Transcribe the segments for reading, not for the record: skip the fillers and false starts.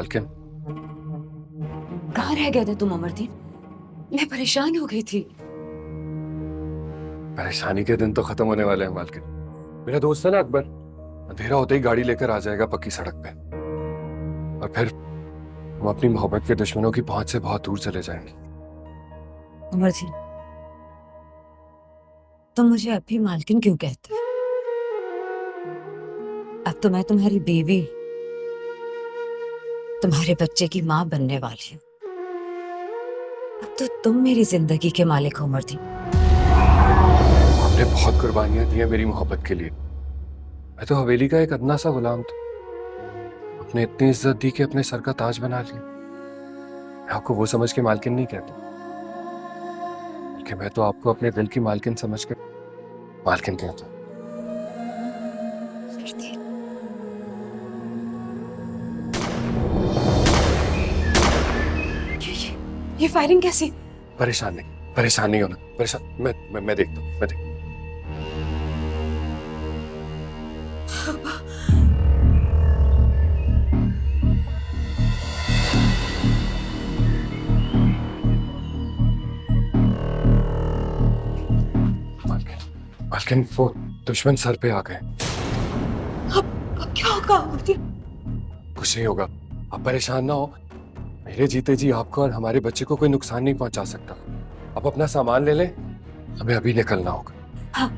मालकिन, कहाँ रह गए थे तुम अमरदीन? मैं परेशान हो गई थी। परेशानी के दिन तो खत्म होने वाले हैं मालकिन। मेरा दोस्त है ना अकबर, अंधेरा होते ही गाड़ी लेकर आ जाएगा पक्की सड़क पे, और फिर हम अपनी मोहब्बत के दुश्मनों की पहुंच से बहुत दूर चले जाएंगे। अमरदीन, तुम मुझे अभी मालकिन क्यों कहते हो? अब तो मैं तुम्हारी बीवी, तुम्हारे बच्चे की माँ बनने वाली हूँ। अब तो तुम मेरी जिंदगी के मालिक हो अमरदीन। आपने बहुत कुर्बानियां दी हैं मेरी मोहब्बत के लिए। मैं तो हवेली का एक अदना सा गुलाम था, आपने इतनी इज्जत दी कि अपने सर का ताज बना लिया। मैं आपको वो समझ के मालकिन नहीं कहता, बल्कि मैं तो आपको अपने दिल की मालकिन समझ के मालकिन कहता हूं। ये फायरिंग कैसी? परेशान नहीं होना। मैं देखता हूँ, मैं देखता हूँ। मालकिन, वो दुश्मन सर पे आ गए। अब क्या होगा अमरदीन? कुछ नहीं होगा, आप परेशान ना हो। मेरे जीते जी आपको और हमारे बच्चे को कोई नुकसान नहीं पहुंचा सकता। आप अपना सामान ले लें, हमें अभी निकलना होगा। हाँ।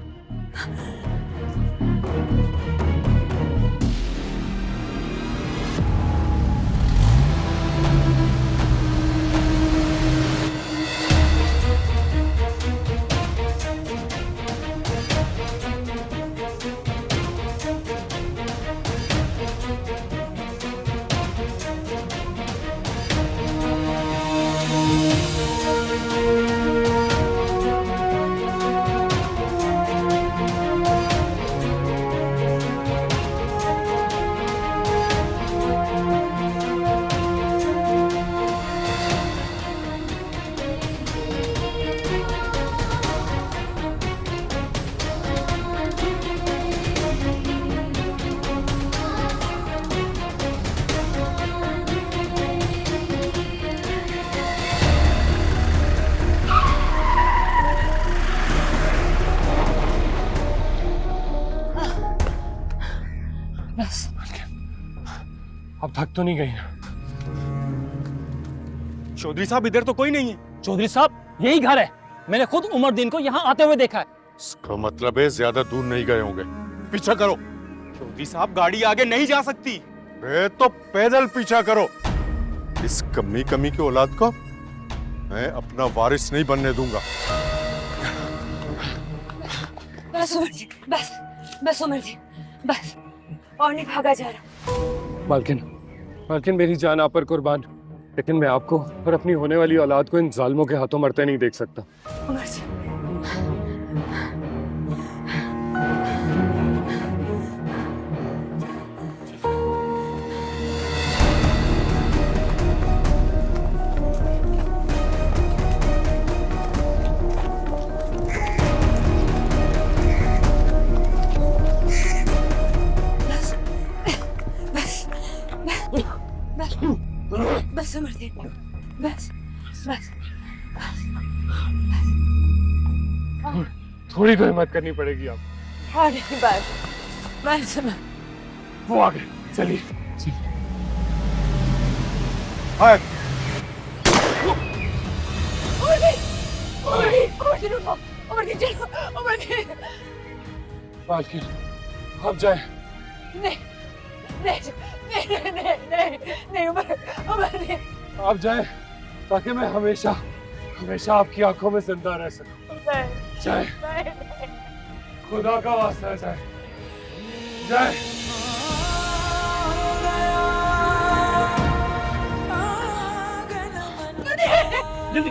बस। अब थक तो नहीं गई ना? चौधरी साहब, इधर तो कोई नहीं है। चौधरी साहब, यही घर है। मैंने खुद उमरदीन को यहाँ आते हुए देखा है। इसका मतलब है ज्यादा दूर नहीं गए होंगे। पीछा करो। चौधरी साहब, गाड़ी आगे नहीं जा सकती। बे तो पैदल पीछा करो। इस कमी की औलाद को मैं अपना वारिस नहीं बनने दूंगा। बस उमरदीन, बस उमरदीन, बस। और नहीं भागा जा रहा। मालकिन, मेरी जान आप पर कुर्बान, लेकिन मैं आपको और अपनी होने वाली औलाद को इन जालिमों के हाथों मरते नहीं देख सकता। उमरदीन, बस उमरदीन, बस। थोड़ी तो हिम्मत करनी पड़ेगी आप। हाँ नहीं, बस। वो आ गए, चलिए। हाय। मालकिन, आप जाए। नहीं उमरदीन। आप जाए ताकि मैं हमेशा आपकी आंखों में जिंदा रह सकूं। जाए, खुदा का वास्ता है, जाए। जल्दी।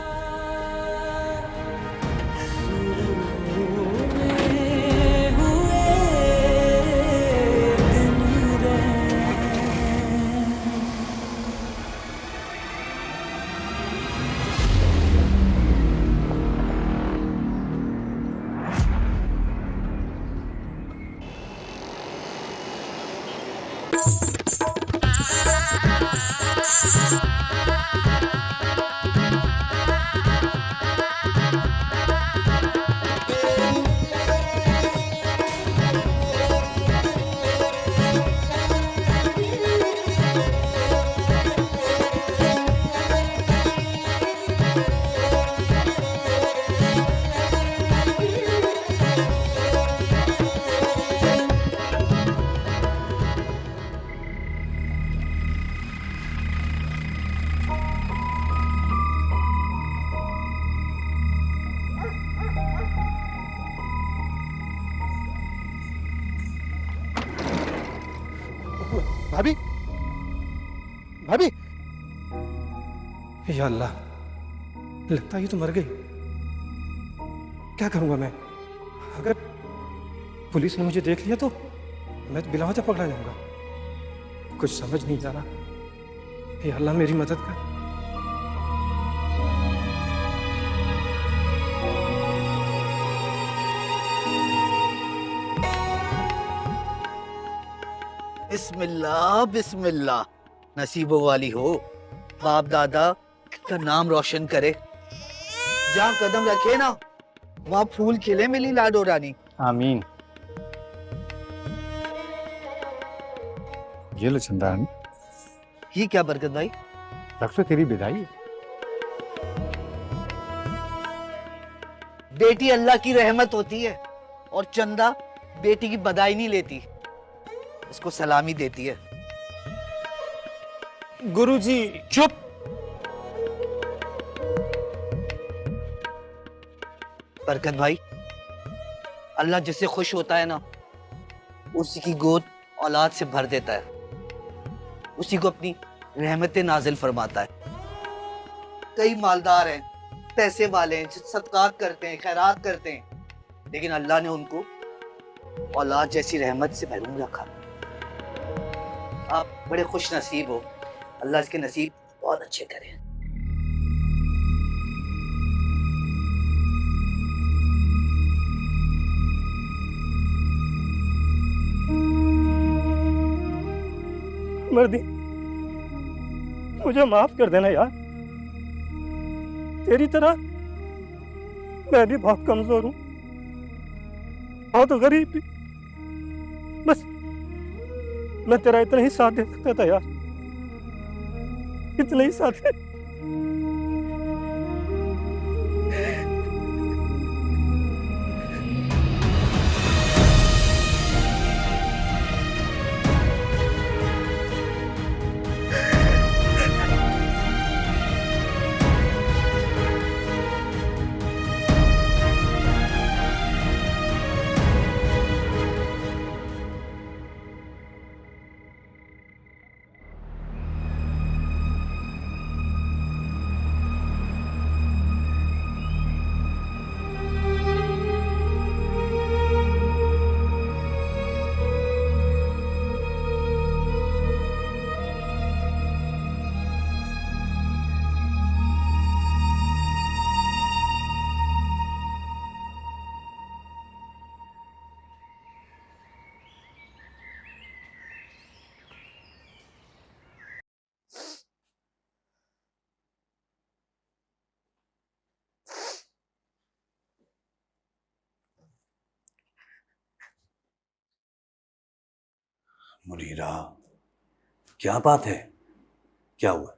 भाभी या अल्लाह, लगता है ये तो मर गई। क्या करूंगा मैं? अगर पुलिस ने मुझे देख लिया तो मैं तो बिला वजह पकड़ा जाऊंगा। कुछ समझ नहीं जा रहा। या अल्लाह मेरी मदद कर। बिस्मिल्लाह बिस्मिल्लाह, नसीबों वाली हो, बाप दादा का नाम रोशन करे। जहाँ कदम रखे ना वहाँ फूल खिले मिली लाडो रानी। आमीन। ये लो चंद्रानी, ये क्या बरकत भाई? रख तो तेरी विदाई। बेटी अल्लाह की रहमत होती है और चंदा बेटी की बधाई नहीं लेती, उसको सलामी देती है। गुरुजी चुप। बरकत भाई, अल्लाह जिससे खुश होता है ना उसी की गोद औलाद से भर देता है, उसी को अपनी रहमतें नाजिल फरमाता है। कई मालदार हैं, पैसे वाले हैं, सदकात करते हैं, खैरात करते हैं, लेकिन अल्लाह ने उनको औलाद जैसी रहमत से महरूम रखा। आप बड़े खुश नसीब हो, अल्लाह इसके नसीब बहुत अच्छे करे। मर्दी, मुझे माफ कर देना यार। तेरी तरह मैं भी बहुत कमजोर हूँ, बहुत गरीब भी। बस मैं तेरा इतना ही साथ दे सकता था यार, इतना ही साथ दे। मुनीरा, क्या बात है? क्या हुआ?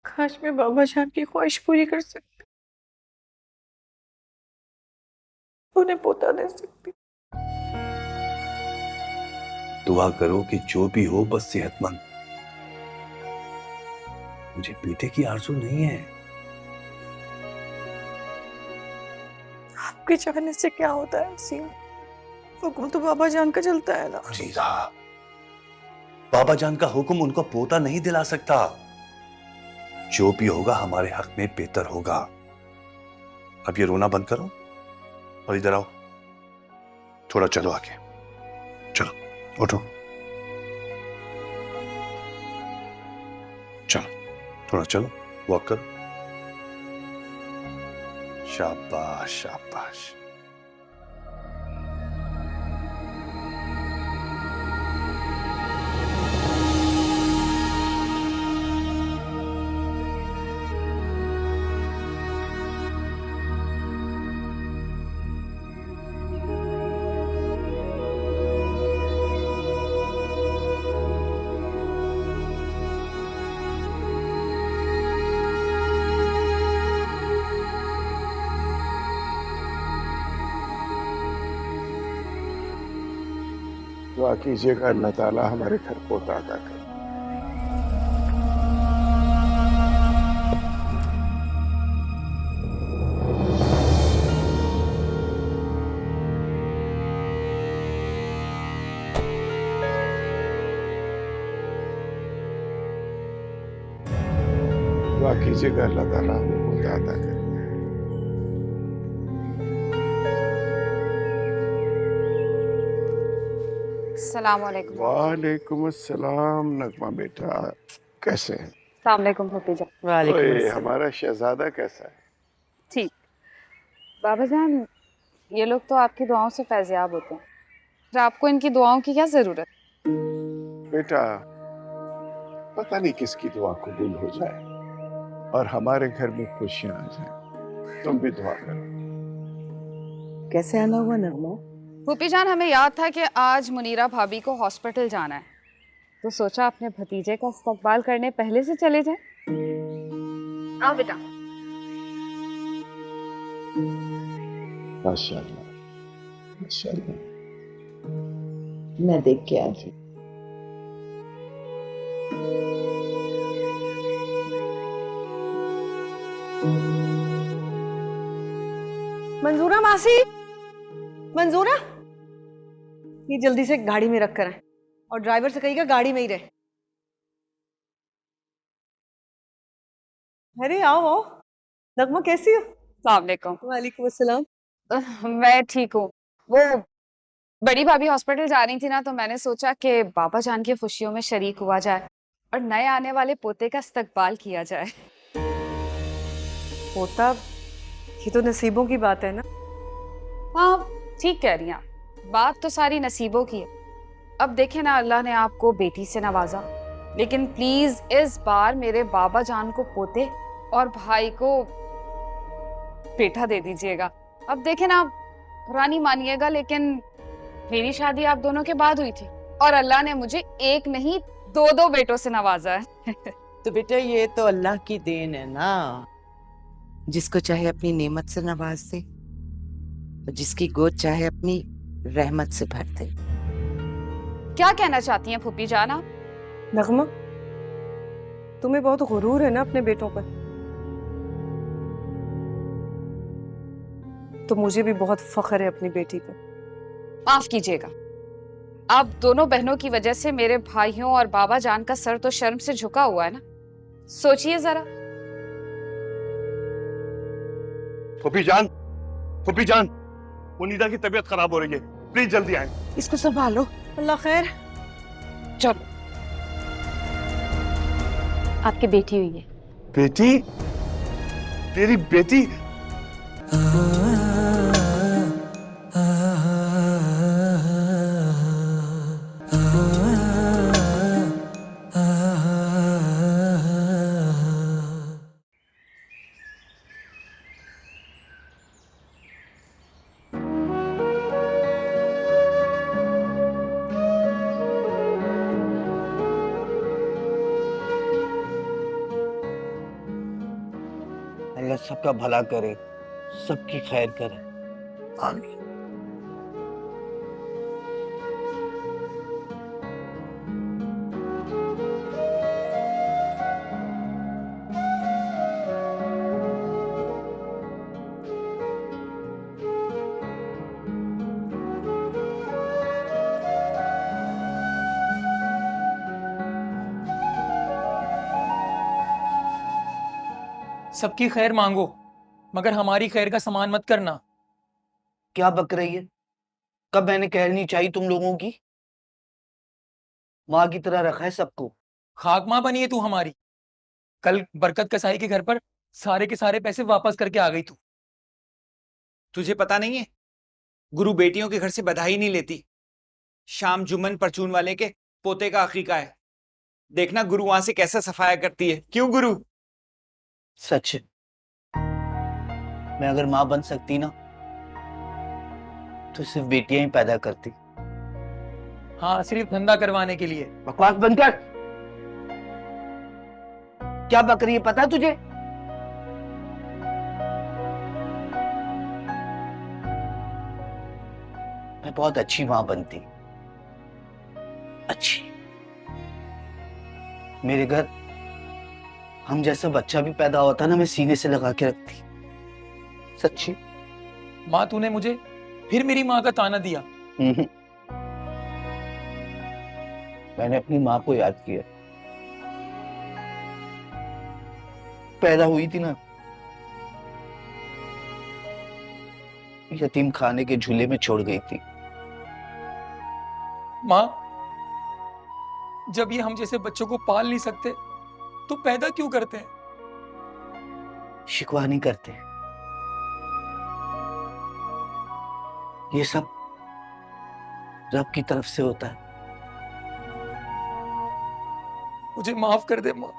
काश मैं बाबा जान की ख्वाहिश पूरी कर सकती, उन्हें पोता दे सकती। दुआ करो कि जो भी हो बस सेहतमंद। मुझे बेटे की आरज़ू नहीं है। आपके चाहने से क्या होता है सीम? हुक्म तो बाबा जान का चलता है ना। मुनीरा, बाबा जान का हुक्म उनको पोता नहीं दिला सकता। जो भी होगा हमारे हक में बेहतर होगा। अब ये रोना बंद करो और इधर आओ, थोड़ा चलो आगे। चलो उठो, चलो थोड़ा चलो, वॉक करो। शाबाश शाबाश। दुआ कीजिएगा अल्लाह ताला हमारे घर पोता अता करे। दुआ कीजिएगा अल्लाह ताला आपको अता करे। अस्सलाम वालेकुम। वालेकुम अस्सलाम नगमा बेटा, कैसे हैं? अस्सलाम वालेकुम फूफी जान। ओए, हमारा शहजादा कैसा है? ठीक। बाबा जान, ये लोग तो आपकी दुआओं से फैज़याब होते हैं, फिर आपको इनकी दुआओं की क्या जरूरत? बेटा, पता नहीं किसकी दुआ कबूल हो जाए और हमारे घर में खुशियां आ जाए। तुम भी दुआ करो। कैसे आना हुआ नगमा? फूफी जान, हमें याद था कि आज मुनीरा भाभी को हॉस्पिटल जाना है, तो सोचा अपने भतीजे का इस्तकबाल करने पहले से चले जाएं। आओ बेटा। माशाल्लाह, माशाल्लाह। मैं देख के आई थी। मंजूरा मासी, मंजूरा, ये जल्दी से गाड़ी में रख कर आए और ड्राइवर से कहिएगा गाड़ी में ही रहे। अरे आओ आओ, नगमा कैसी हो? अस्सलाम वालेकुम। वालेकुम अस्सलाम। मैं ठीक हूँ। वो बड़ी भाभी हॉस्पिटल जा रही थी ना, तो मैंने सोचा कि बाबा जान की खुशियों में शरीक हुआ जाए और नए आने वाले पोते का इस्तकबाल किया जाए। पोता, ये तो नसीबों की बात है ना। हाँ, ठीक कह रही हैं, बात तो सारी नसीबों की है। अब देखें ना, अल्लाह ने आपको बेटी से नवाजा, लेकिन प्लीज इस बार मेरे बाबा जान को पोते और भाई को बेटा दे दीजिएगा। अब देखें ना, पुरानी मानिएगा, लेकिन मेरी शादी आप दोनों के बाद हुई थी और अल्लाह ने मुझे एक नहीं दो बेटों से नवाजा है। तो बेटा, ये तो अल्लाह की देन है ना, जिसको चाहे अपनी नेमत से नवाज दे और जिसकी गोद चाहे अपनी रहमत से भर दे। क्या कहना चाहती हैं फूफी जाना? नगमा, तुम्हें बहुत गुरूर है ना अपने बेटों पर, तो मुझे भी बहुत फख्र है अपनी बेटी पर। माफ कीजिएगा, आप दोनों बहनों की वजह से मेरे भाइयों और बाबा जान का सर तो शर्म से झुका हुआ है ना। सोचिए जरा। फूफी जान, मुनीरा की तबीयत खराब हो रही है, प्लीज जल्दी आए। इसको संभालो। अल्लाह खैर। चलो। आपकी बेटी हुई है। बेटी? तेरी बेटी? अल्लाह सबका भला करे, सबकी खैर करे। आमीन। सबकी खैर मांगो, मगर हमारी खैर का सामान मत करना। क्या बक रही है? कब मैंने कहनी चाहिए तुम लोगों की? माँ की तरह रखा है सबको। खाक माँ बनी है तू हमारी। कल बरकत कसाई के घर पर सारे के सारे पैसे वापस करके आ गई तू। तुझे पता नहीं है, गुरु बेटियों के घर से बधाई नहीं लेती। शाम जुम्मन परचून वाले के पोते का अकीका है, देखना गुरु वहां से कैसा सफाया करती है। क्यों गुरु? सच है। मैं अगर माँ बन सकती ना, तो सिर्फ बेटियां ही पैदा करती। हाँ, सिर्फ धंधा करवाने के लिए। बकवास बंद कर। क्या बक रही है पता है तुझे? मैं बहुत अच्छी माँ बनती, अच्छी। मेरे घर हम जैसा बच्चा भी पैदा होता ना, मैं सीने से लगा के रखती। सच्ची। माँ, तूने मुझे फिर मेरी माँ का ताना दिया। मैंने अपनी माँ को याद किया। पैदा हुई थी ना, यतीम खाने के झूले में छोड़ गई थी। माँ, जब ये हम जैसे बच्चों को पाल नहीं सकते तो पैदा क्यों करते हैं? शिकवा नहीं करते, ये सब रब की तरफ से होता है। मुझे माफ कर दे माँ,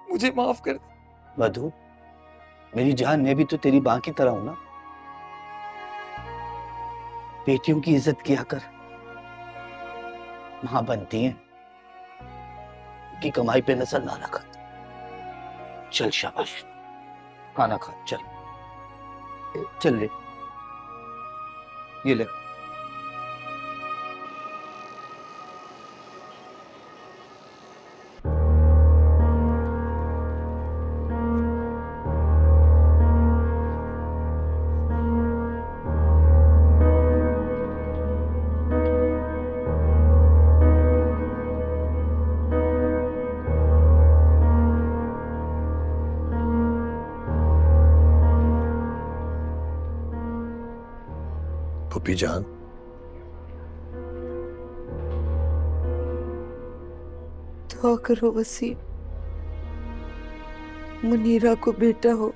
मुझे माफ कर दे। मधु, मेरी जान, मैं भी तो तेरी मां की तरह हूं ना। बेटियों की इज्जत किया कर, मां बनती हैं, की कमाई पे नजर ना रखा। चल शाबाश, खाना खा, चल चल ले, ये ले। पुप्पी जान, दुआ करो वसीम, मुनीरा को बेटा हो,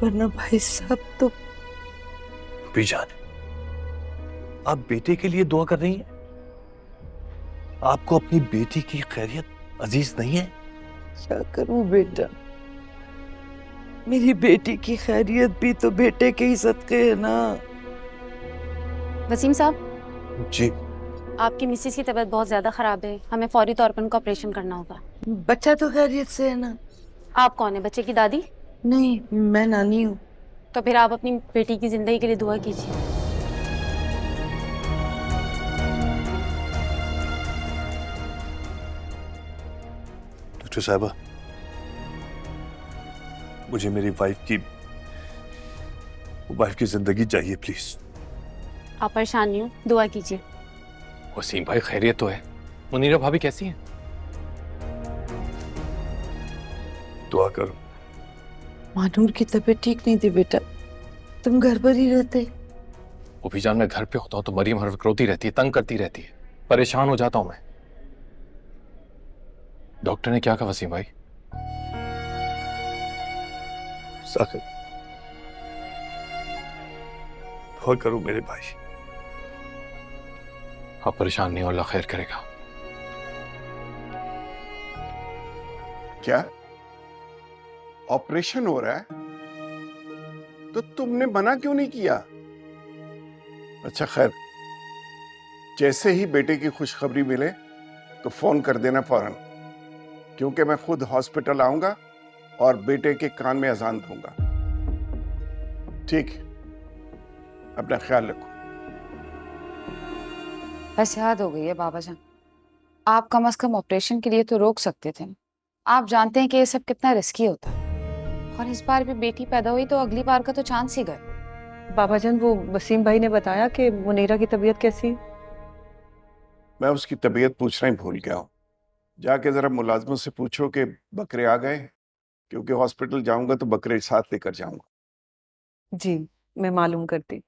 वरना भाई साहब तो। पुप्पी जान, आप बेटे के लिए दुआ कर रही हैं? आपको अपनी बेटी की खैरियत अजीज नहीं है? क्या करूं बेटा, मेरी बेटी की खैरियत भी तो बेटे के ही सदके है ना। वसीम साहब जी। आपकी मिसेस की तबीयत बहुत ज्यादा खराब है, हमें फौरी तौर पर उनका ऑपरेशन करना होगा। बच्चा तो खैरियत से है ना? आप कौन है, बच्चे की दादी? नहीं, मैं नानी हूँ। तो फिर आप अपनी बेटी की जिंदगी के लिए दुआ कीजिए। डॉक्टर साहबा, मुझे मेरी वाइफ की जिंदगी चाहिए, प्लीज। आप परेशान नहीं हो, दुआ कीजिए। वसीम भाई खैरियत तो है। मुनीरा भाभी कैसी हैं? दुआ करो। मानूर की तबीयत ठीक नहीं थी बेटा, तुम घर पर ही रहते। वो भी जान, मैं घर पे होता हूँ तो मरियम हर वक्त रोती रहती है, तंग करती रहती है, परेशान हो जाता हूं मैं। डॉक्टर ने क्या कहा वसीम भाई? साकिब, दुआ करो मेरे भाई। आप परेशान नहीं हो, अल्लाह खैर करेगा। क्या ऑपरेशन हो रहा है? तो तुमने मना क्यों नहीं किया? अच्छा खैर, जैसे ही बेटे की खुशखबरी मिले तो फोन कर देना फौरन, क्योंकि मैं खुद हॉस्पिटल आऊंगा और बेटे के कान में अजान दूंगा। ठीक, अपना ख्याल रखो। बस याद हो गई है बाबा जान, आप कम से कम ऑपरेशन के लिए तो रोक सकते थे। आप जानते हैं कि ये सब कितना रिस्की होता है, और इस बार भी बेटी पैदा हुई तो अगली बार का तो चांस ही गए। बाबा जान, वो वसीम भाई ने बताया कि मुनीरा की तबीयत कैसी है? मैं उसकी तबीयत पूछना ही भूल गया हूं। जाके जरा मुलाजमों से पूछो कि बकरे आ गए, क्योंकि हॉस्पिटल जाऊंगा तो बकरे साथ लेकर जाऊंगा। जी, मैं मालूम करती।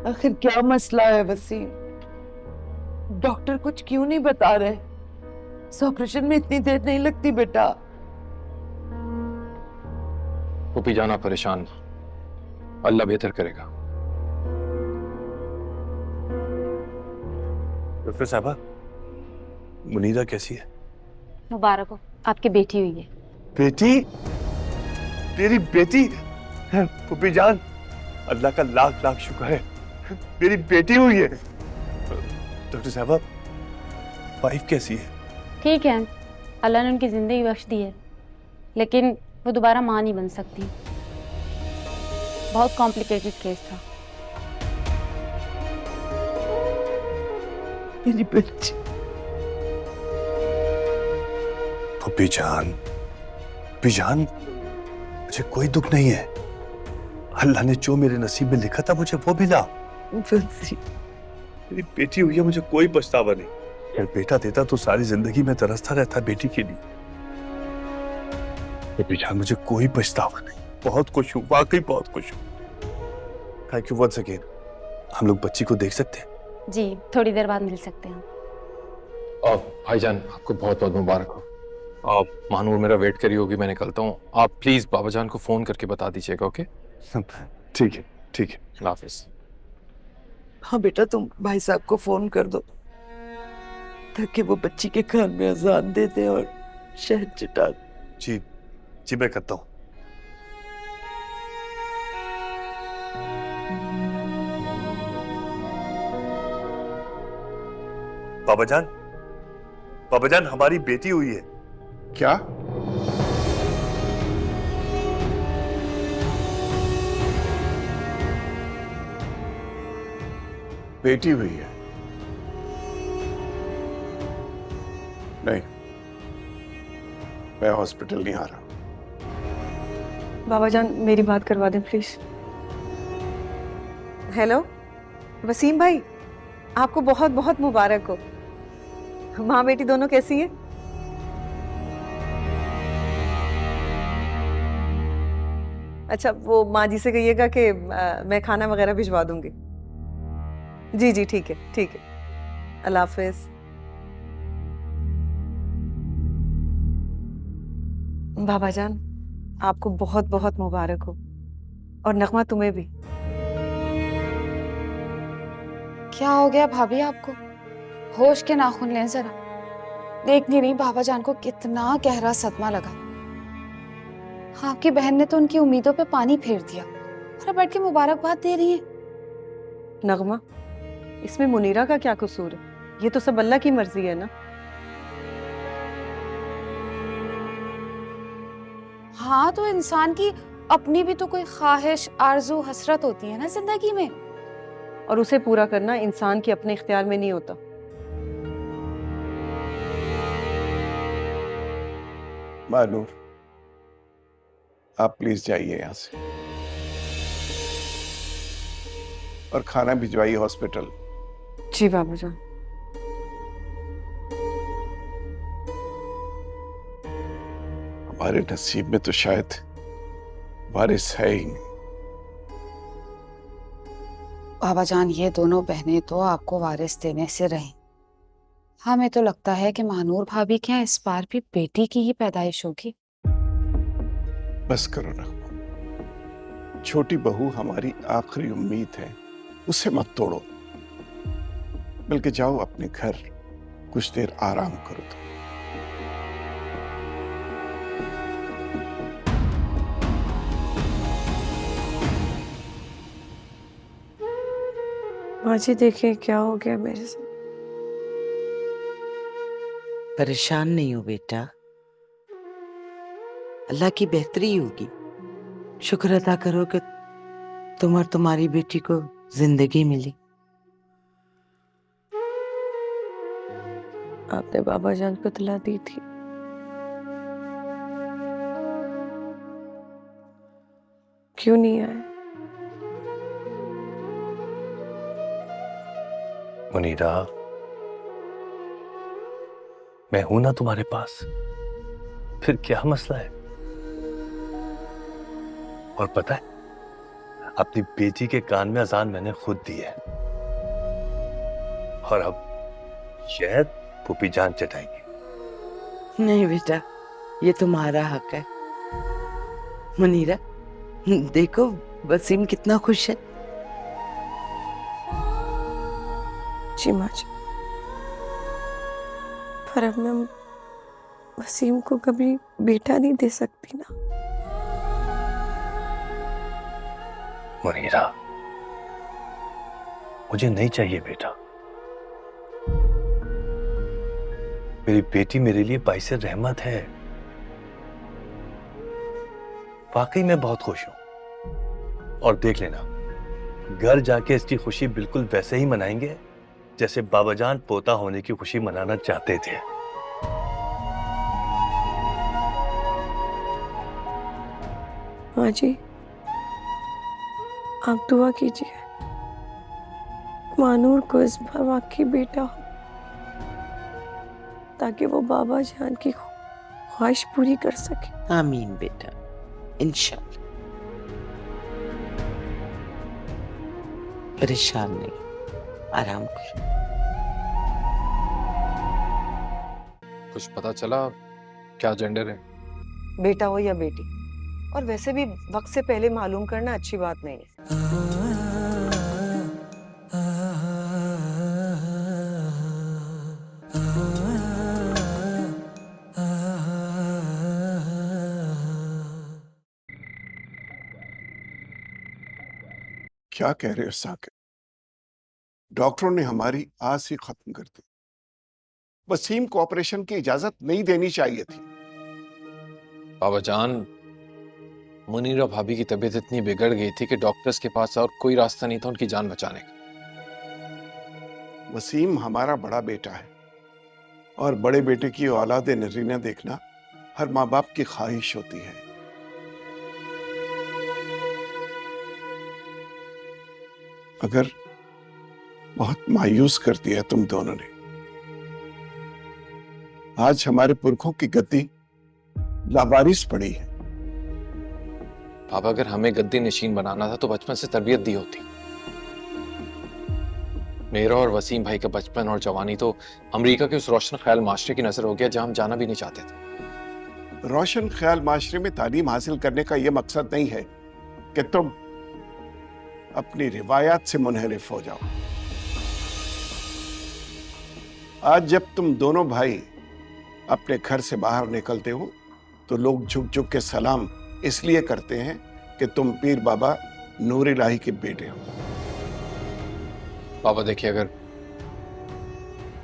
आखिर क्या मसला है वसीम? डॉक्टर कुछ क्यों नहीं बता रहे? इस ऑपरेशन में इतनी देर नहीं लगती बेटा। पुप्पी जान, आप परेशान, अल्लाह बेहतर करेगा। डॉक्टर साहबा, मुनीरा कैसी है? मुबारक हो, आपकी बेटी हुई है। बेटी? तेरी बेटी? पुप्पी जान, अल्लाह का लाख लाख शुक्र है, मेरी बेटी हुई है। डॉक्टर साहबा, वाइफ कैसी है? ठीक है, अल्लाह ने उनकी जिंदगी बख्श दी है, लेकिन वो दोबारा मां नहीं बन सकती। बहुत कॉम्प्लिकेटेड केस था। मेरी बच्ची। पुप्पी जान, बीजान, मुझे कोई दुख नहीं है। अल्लाह ने जो मेरे नसीब में लिखा था मुझे वो मिला। मेरी बेटी हुई है, मुझे कोई पछतावा नहीं। अगर बेटा देता तो सारी जिंदगी में तरसता रहता बेटी के लिए। बीजान, मुझे कोई पछतावा नहीं। बहुत खुश हूँ, वाकई बहुत खुश हूँ। Thank you once again. हम लोग बच्ची को देख सकते हैं? जी, थोड़ी देर बाद मिल सकते हैं। और भाईजान, आपको बहुत बहुत मुबारक हो। आप मानूर मेरा वेट करी होगी, मैं निकलता हूँ। आप प्लीज बाबा जान को फोन करके बता दीजिएगा। ओके, ठीक है, ठीक है। अल्लाह हाफिज। हाँ बेटा, तुम भाई साहब को फोन कर दो ताकि वो बच्ची के कान में अजान दे दे और शहद चिटा दे। जी जी, मैं करता हूँ। बाबा जान, हमारी बेटी हुई है। क्या? बेटी हुई है? नहीं, मैं हॉस्पिटल नहीं आ रहा। बाबा जान, मेरी बात करवा दें प्लीज। हेलो वसीम भाई, आपको बहुत बहुत मुबारक हो। माँ बेटी दोनों कैसी हैं? अच्छा, वो माँ जी से कहिएगा कि मैं खाना वगैरह भिजवा दूंगी। जी जी, ठीक है, ठीक है। अल्लाह हाफिज। बाबा जान, आपको बहुत बहुत मुबारक हो, और नगमा तुम्हें भी। क्या हो गया भाभी आपको? होश के नाखून लें जरा। देख नहीं रही बाबा जान को कितना गहरा सदमा लगा। आपकी बहन ने तो उनकी उम्मीदों पे पानी फेर दिया और अब बैठ के मुबारकबाद दे रही है। नगमा, इसमें मुनीरा का क्या कसूर है? ये तो सब अल्लाह की मर्जी है ना। हाँ, तो इंसान की अपनी भी तो कोई ख्वाहिश, आरजू, हसरत होती है ना जिंदगी में, और उसे पूरा करना इंसान के अपने इख्तियार में नहीं होता। मानूर, आप प्लीज जाइए यहाँ से और खाना भिजवाइए हॉस्पिटल। जी बाबू जान। हमारे नसीब में तो शायद वारिस है ही नहीं। बाबा जान, ये दोनों बहनें तो आपको वारिस देने से रहीं। हमें तो लगता है कि महानूर भाभी के यहाँ इस बार भी बेटी की ही पैदाइश होगी। बस करो ना, छोटी बहू हमारी आखिरी उम्मीद है, उसे मत तोड़ो। बल्कि जाओ अपने घर, कुछ देर आराम करो। तो माँ जी, देखिए क्या हो गया मेरे से। परेशान नहीं हो बेटा, अल्लाह की बेहतरी होगी। शुक्र अदा करो कि तुम और तुम्हारी बेटी को जिंदगी मिली। आपने बाबा जान को तला दी थी। क्यों नहीं आए? मुनीरा, मैं हूं ना तुम्हारे पास, फिर क्या मसला है? और पता है, अपनी बेटी के कान में अजान मैंने खुद दी है, और अब शायद पुपी जान चटाएंगी। नहीं बेटा, ये तुम्हारा हक है। मुनीरा, देखो वसीम कितना खुश है। जी माँ जी, पर अब मैं वसीम को कभी बेटा नहीं दे सकती ना। मुनीरा, मुझे नहीं चाहिए बेटा। मेरी बेटी मेरे लिए बाइसे रहमत है। वाकई मैं बहुत खुश हूं, और देख लेना, घर जाके इसकी खुशी बिल्कुल वैसे ही मनाएंगे जैसे बाबाजान पोता होने की खुशी मनाना चाहते थे। माँ जी, आप दुआ कीजिए मानूर को इस बार वाकई बेटा हो, ताकि वो बाबा जान की ख्वाहिश पूरी कर सके। आमीन बेटा, इंशाल्लाह। परेशान नहीं, आराम करो। कुछ पता चला क्या जेंडर है? बेटा हो या बेटी, और वैसे भी वक्त से पहले मालूम करना अच्छी बात नहीं है। क्या कह रहे हो साकिब? डॉक्टरों ने हमारी आस ही खत्म कर दी। वसीम को ऑपरेशन की इजाजत नहीं देनी चाहिए थी। बाबा जान, मुनीरा भाभी की तबीयत इतनी बिगड़ गई थी कि डॉक्टर्स के पास और कोई रास्ता नहीं था उनकी जान बचाने का। वसीम हमारा बड़ा बेटा है और बड़े बेटे की औलाद नरीना देखना हर माँ बाप की ख्वाहिश होती है। अगर बहुत मायूस कर दिया तुम दोनों ने। आज हमारे पुरखों की गद्दी लावारिस पड़ी है। पापा, अगर हमें गद्दी नशीन बनाना था तो बचपन से तरबियत दी होती। मेरा और वसीम भाई का बचपन और जवानी तो अमेरिका के उस रोशन ख्याल माशरे की नजर हो गया जहां हम जाना भी नहीं चाहते थे। रोशन ख्याल माशरे में तालीम हासिल करने का यह मकसद नहीं है कि तुम अपनी रिवायात से मुनहरिफ हो जाओ। आज जब तुम दोनों भाई अपने घर से बाहर निकलते हो तो लोग झुक झुक के सलाम इसलिए करते हैं कि तुम पीर बाबा नूर इलाही के बेटे हो। पापा देखिए, अगर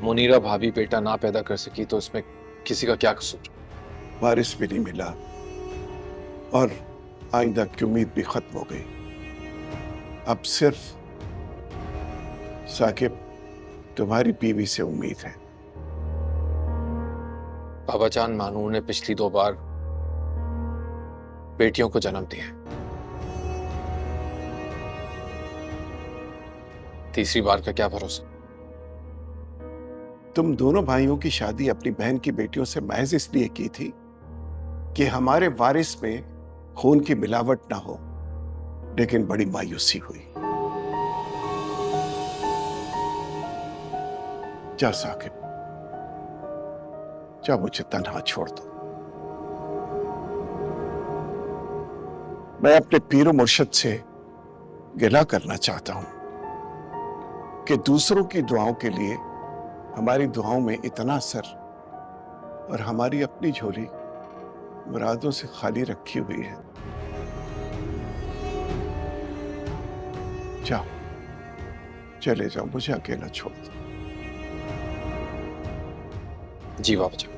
मुनीरा भाभी बेटा ना पैदा कर सकी तो इसमें किसी का क्या कसूर? वारिस भी नहीं मिला और आइंदा की उम्मीद भी खत्म हो गई। अब सिर्फ साकिब तुम्हारी बीवी से उम्मीद है। बाबा जान, मानूर ने पिछली 2 बार बेटियों को जन्म दिया, तीसरी बार का क्या भरोसा? तुम दोनों भाइयों की शादी अपनी बहन की बेटियों से महज इसलिए की थी कि हमारे वारिस में खून की मिलावट ना हो, लेकिन बड़ी मायूसी हुई। जा साकिब, जा, मुझे तन्हा छोड़ दो। मैं अपने पीरो मुर्शिद से गिला करना चाहता हूं कि दूसरों की दुआओं के लिए हमारी दुआओं में इतना असर और हमारी अपनी झोली मुरादों से खाली रखी हुई है। जाओ, चले जाओ, मुझे अकेला छोड़ दो। जी बाबा जी।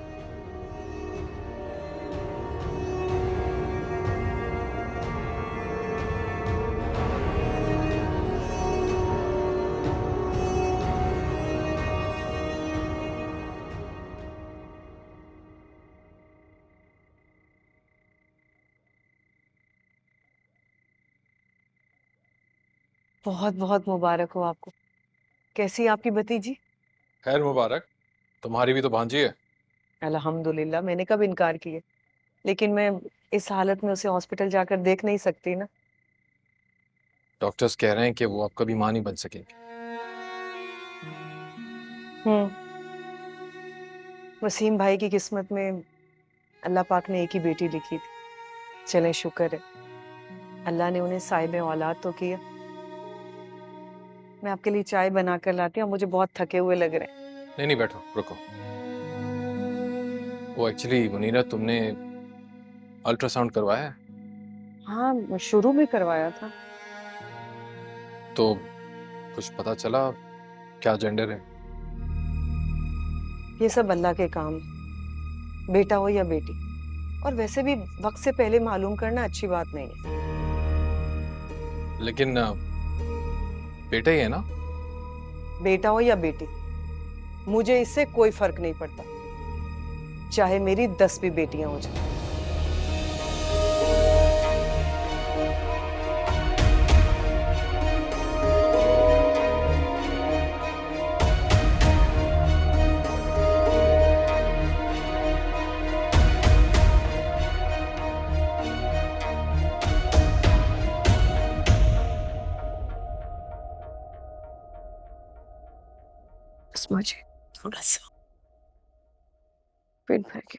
बहुत बहुत मुबारक हो आपको। कैसी है आपकी भतीजी? खैर मुबारक, तुम्हारी भी तो भांजी है। अल्हम्दुलिल्लाह, मैंने कब इनकार किया, लेकिन मैं इस हालत में उसे हॉस्पिटल जाकर देख नहीं सकती ना। डॉक्टर्स कह रहे हैं कि वो अब कभी मां नहीं बन सकेंगे। वसीम भाई की किस्मत में अल्लाह पाक ने एक ही बेटी लिखी थी। चलें, शुक्र है अल्लाह ने उन्हें साहिब औलाद तो किया। मैं आपके लिए चाय बना कर लाती हूँ, मुझे बहुत थके हुए लग रहे हैं। नहीं नहीं, बैठो, रुको। वो एक्चुअली मुनीरा, तुमने अल्ट्रासाउंड करवाया है? हाँ, शुरू में करवाया था। तो कुछ पता चला क्या जेंडर है? ये सब अल्लाह के काम, बेटा हो या बेटी, और वैसे भी वक्त से पहले मालूम करना अच्छी बात नहीं है। लेकिन बेटा ही है ना? बेटा हो या बेटी, मुझे इससे कोई फर्क नहीं पड़ता, चाहे मेरी 10 भी बेटियां हो जाए। थोड़ा सा पेट भर के।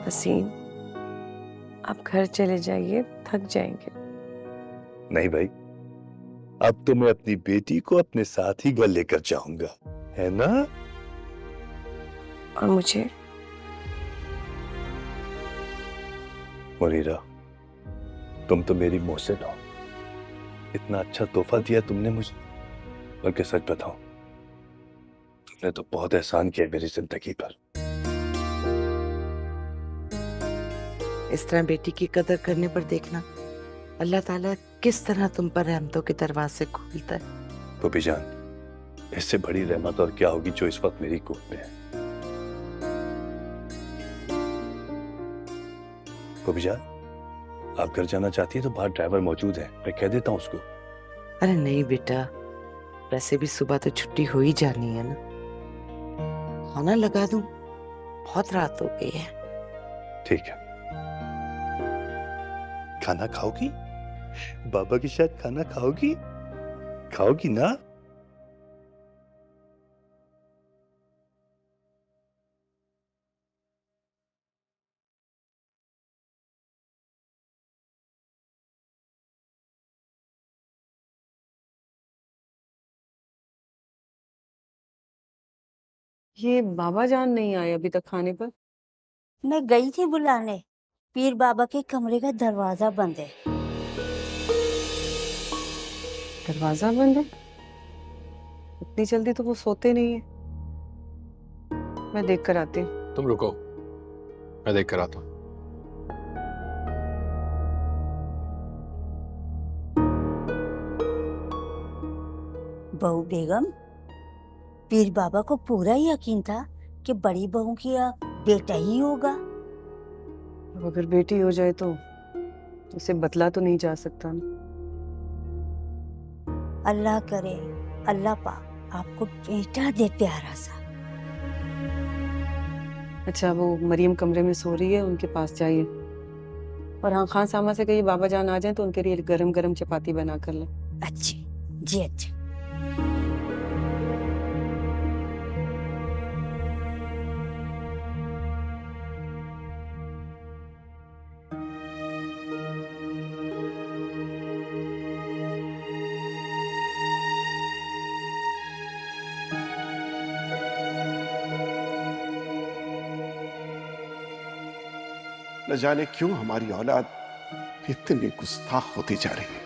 वसीम, आप घर चले जाइए, थक जाएंगे। नहीं भाई, अब तो मैं अपनी बेटी को अपने साथ ही घर लेकर जाऊंगा, है ना? और मुझे मुनीरा, तुम तो मेरी मोहसिन हो। इतना अच्छा तोहफा दिया तुमने मुझे। बल्कि सच बताओ, तुमने तो बहुत एहसान किया मेरी जिंदगी पर। इस तरह बेटी की कदर करने पर देखना अल्लाह ताला किस तरह तुम पर रहमतों के दरवाजे खोलता है। तो जान, इससे बड़ी रहमत और क्या होगी जो इस वक्त मेरी गोद में है। तो जान, आप घर जाना चाहती है तो बाहर ड्राइवर मौजूद है, मैं कह देता हूँ उसको। अरे नहीं बेटा, वैसे भी सुबह तो छुट्टी हो ही जानी है ना। खाना लगा दूं? बहुत रात हो गई है। ठीक है। खाना खाओगी? बाबा के साथ खाना खाओगी? खाओगी ना? ये बाबा जान नहीं आए अभी तक खाने पर? मैं गई थी बुलाने, पीर बाबा के कमरे का दरवाजा बंद है। दरवाजा बंद है? इतनी जल्दी तो वो सोते नहीं है। मैं देख कर आती हूँ। तुम रुको, मैं देख कर आता हूँ। बहू बेगम, पीर बाबा को पूरा यकीन था कि बड़ी बहू की बेटा ही होगा। अब अगर बेटी हो जाए तो उसे बतला तो नहीं जा सकता ना। अल्लाह करे, अल्लाह पाक आपको बेटा दे प्यारा सा। अच्छा, वो मरियम कमरे में सो रही है, उनके पास जाइए। और हाँ, खान सामा से कहिए बाबा जान आ जाए तो उनके लिए गरम गरम चपाती बना कर ले। अच्छी जी, अच्छा। न जाने क्यों हमारी औलाद इतनी गुस्ताख होती जा रही है।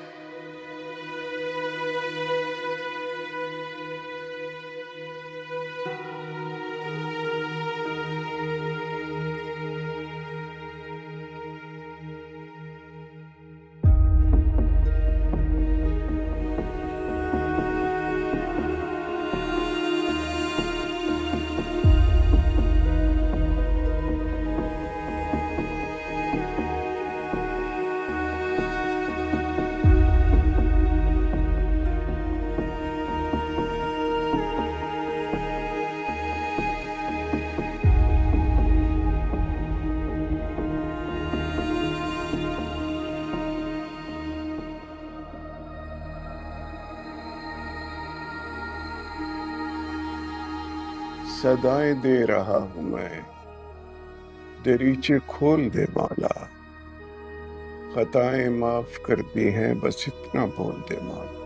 सदाएं दे रहा हूं मैं, दरीचे खोल दे मौला। खताएं माफ कर दी हैं, बस इतना बोल दे मौला।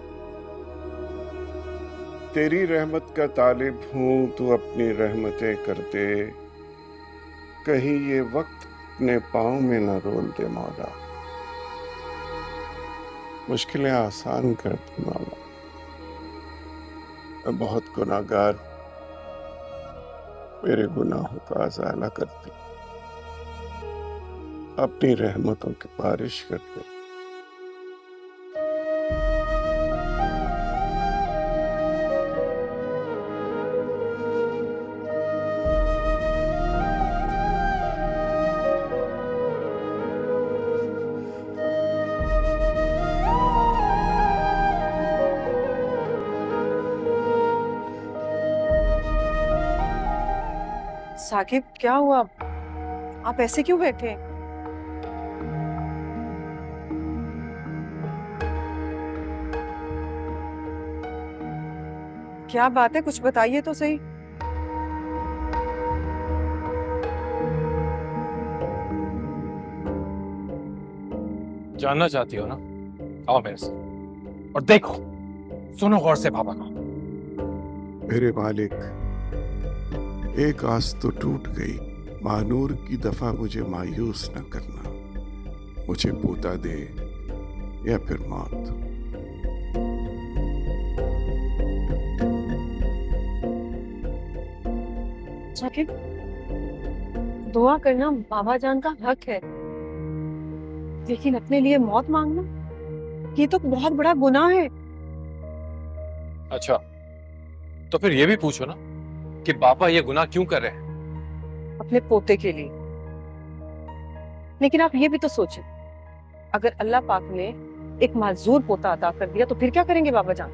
तेरी रहमत का तालिब हूं, तू अपनी रहमतें कर दे। कहीं ये वक्त अपने पाँव में न रोल दे मौला। मुश्किलें आसान कर दे मौला। मैं बहुत गुनाहगार, मेरे गुनाहों का अज़ाला कर दे। अपनी रहमतों की बारिश कर दे। साकिब, क्या हुआ? आप ऐसे क्यों बैठे? क्या बात है, कुछ बताइए तो सही। जानना चाहती हो ना? आओ मेरे से और देखो, सुनो गौर से बाबा को। मेरे मालिक, एक आस तो टूट गई। मानूर की दफा मुझे मायूस न करना। मुझे पोता दे या फिर मौत। साकिब, दुआ करना बाबा जान का हक है, लेकिन अपने लिए मौत मांगना ये तो बहुत बड़ा गुनाह है। अच्छा, तो फिर ये भी पूछो ना कि बाबा ये गुनाह क्यों कर रहे हैं? अपने पोते के लिए। लेकिन आप ये भी तो सोचें, अगर अल्लाह पाक ने एक माजूर पोता अता कर दिया तो फिर क्या करेंगे बाबा जान?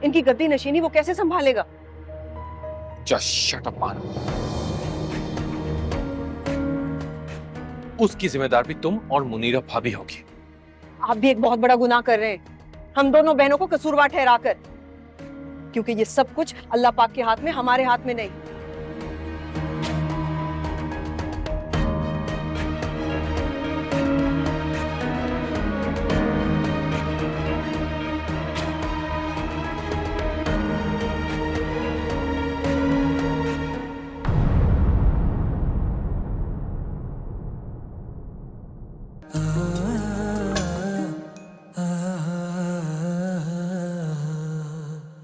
इनकी गद्दी नशीनी वो कैसे संभालेगा? Just shut up, मान। उसकी जिम्मेदार भी तुम और मुनीरा भाभी होगी। आप भी एक बहुत बड़ा गुनाह कर रहे हैं, हम दोनों बहनों को कसूरवार ठहराकर, क्योंकि ये सब कुछ अल्लाह पाक के हाथ में, हमारे हाथ में नहीं।